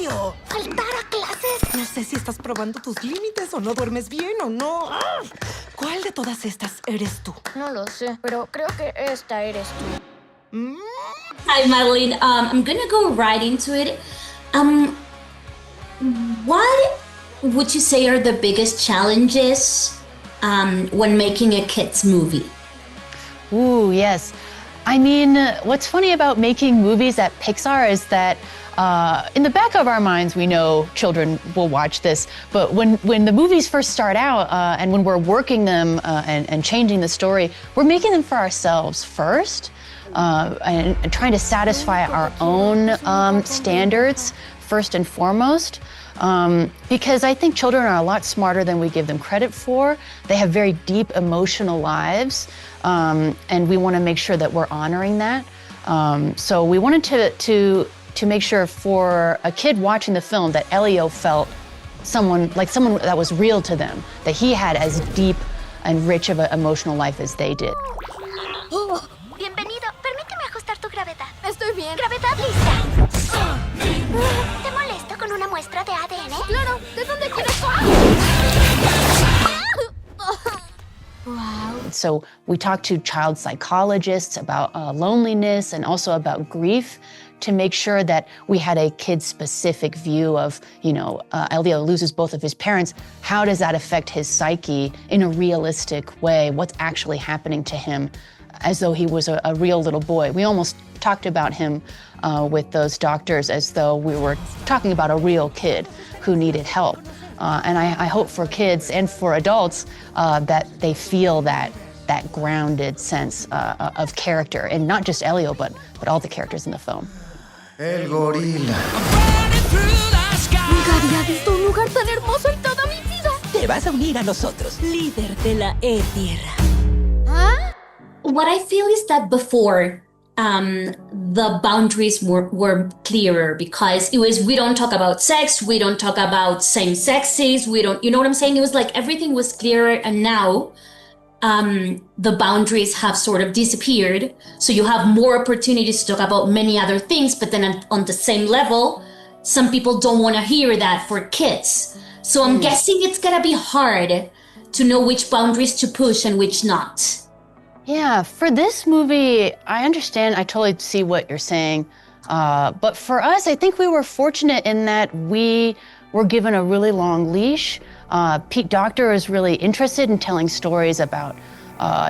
Elio! ¿Faltar a clases? No sé si estás probando tus límites o no duermes bien o no. ¿Cuál de todas estas eres tú? No lo sé, pero creo que esta eres tú. Hi, Madeline. I'm gonna go right into it. What would you say are the biggest challenges when making a kids movie? Ooh, yes. I mean, what's funny about making movies at Pixar is that in the back of our minds, we know children will watch this, but when the movies first start out and when we're working them and changing the story, we're making them for ourselves first and trying to satisfy our own standards first and foremost. Because I think children are a lot smarter than we give them credit for. They have very deep emotional lives, and we want to make sure that we're honoring that. So we wanted to make sure for a kid watching the film that Elio felt someone that was real to them, that he had as deep and rich of an emotional life as they did. Oh, bienvenido. Permíteme ajustar tu gravedad. Estoy bien. Gravedad lista. ¿Te molesto con una muestra de ADN? Claro. ¿De dónde quieres? Wow. So we talked to child psychologists about loneliness and also about grief to make sure that we had a kid-specific view of, Elio loses both of his parents. How does that affect his psyche in a realistic way? What's actually happening to him as though he was a real little boy? We almost talked about him with those doctors as though we were talking about a real kid who needed help. And I hope for kids and for adults that they feel that grounded sense of character, and not just Elio, but all the characters in the film. El gorila. Nunca había visto un lugar tan hermoso en toda mi vida. Te vas a unir a nosotros, líder de la E-Tierra. ¿Ah? What I feel is that before, the boundaries were clearer because it was, we don't talk about sex, we don't talk about same sexes, we don't, you know what I'm saying? It was like everything was clearer, and now the boundaries have sort of disappeared. So you have more opportunities to talk about many other things, but then on the same level, some people don't want to hear that for kids. So I'm guessing it's gonna be hard to know which boundaries to push and which not. Yeah, for this movie, I understand, I totally see what you're saying. But for us, I think we were fortunate in that we were given a really long leash. Pete Docter is really interested in telling stories about,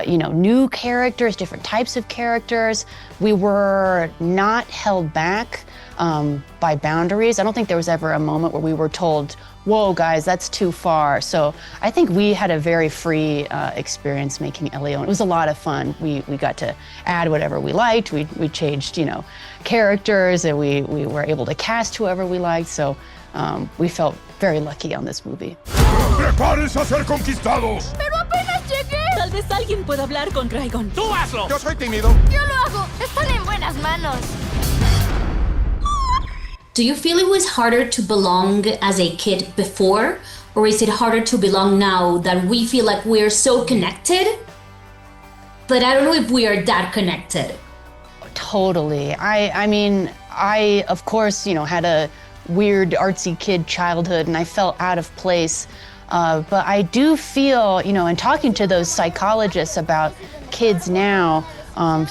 new characters, different types of characters. We were not held back by boundaries. I don't think there was ever a moment where we were told, whoa, guys, that's too far. So I think we had a very free experience making Elio, and it was a lot of fun. We got to add whatever we liked. We changed, characters, and we were able to cast whoever we liked. So we felt very lucky on this movie. ¡Prepárense a ser conquistados! Pero apenas llegué. Tal vez alguien pueda hablar con Raygon. ¡Tú hazlo! Yo soy tímido. Yo lo hago. Están en buenas manos. Do you feel it was harder to belong as a kid before? Or is it harder to belong now that we feel like we're so connected? But I don't know if we are that connected. Totally. I mean, I, of course, had a weird artsy kid childhood, and I felt out of place. But I do feel, in talking to those psychologists about kids now,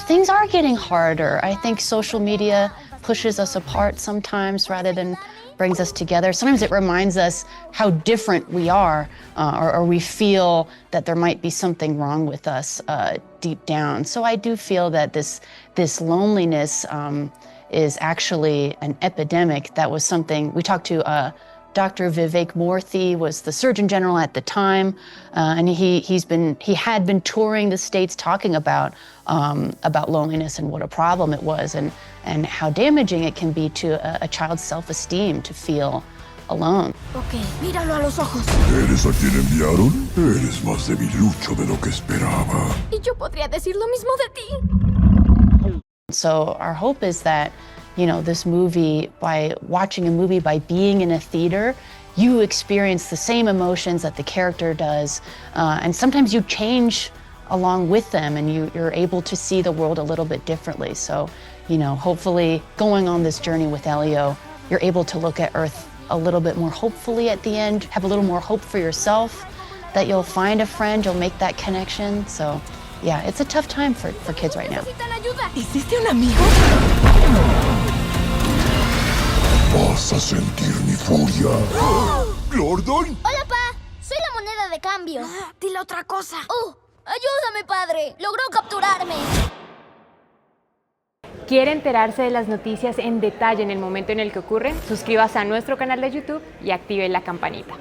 things are getting harder. I think social media pushes us apart sometimes rather than brings us together. Sometimes it reminds us how different we are, or we feel that there might be something wrong with us deep down. So I do feel that this loneliness is actually an epidemic. That was something we talked to. Dr. Vivek Murthy was the Surgeon General at the time, and he had been touring the States talking about loneliness and what a problem it was, and how damaging it can be to a child's self-esteem to feel alone. Ok, míralo a los ojos. ¿Eres a quien enviaron? Eres más debilucho de lo que esperaba. Y yo podría decir lo mismo de ti. So our hope is that, this movie, by watching a movie, by being in a theater, you experience the same emotions that the character does, and sometimes you change along with them, and you're able to see the world a little bit differently. So, hopefully going on this journey with Elio, you're able to look at Earth a little bit more hopefully at the end, have a little more hope for yourself, that you'll find a friend, you'll make that connection. So yeah, it's a tough time for kids right now. ¿Hiciste un amigo? Vas a sentir mi furia. ¿Gordon? Hola, pa. Soy la moneda de cambio. Dile otra cosa. Ayúdame, padre. Logró capturarme. ¿Quiere enterarse de las noticias en detalle en el momento en el que ocurren? Suscríbase a nuestro canal de YouTube y active la campanita.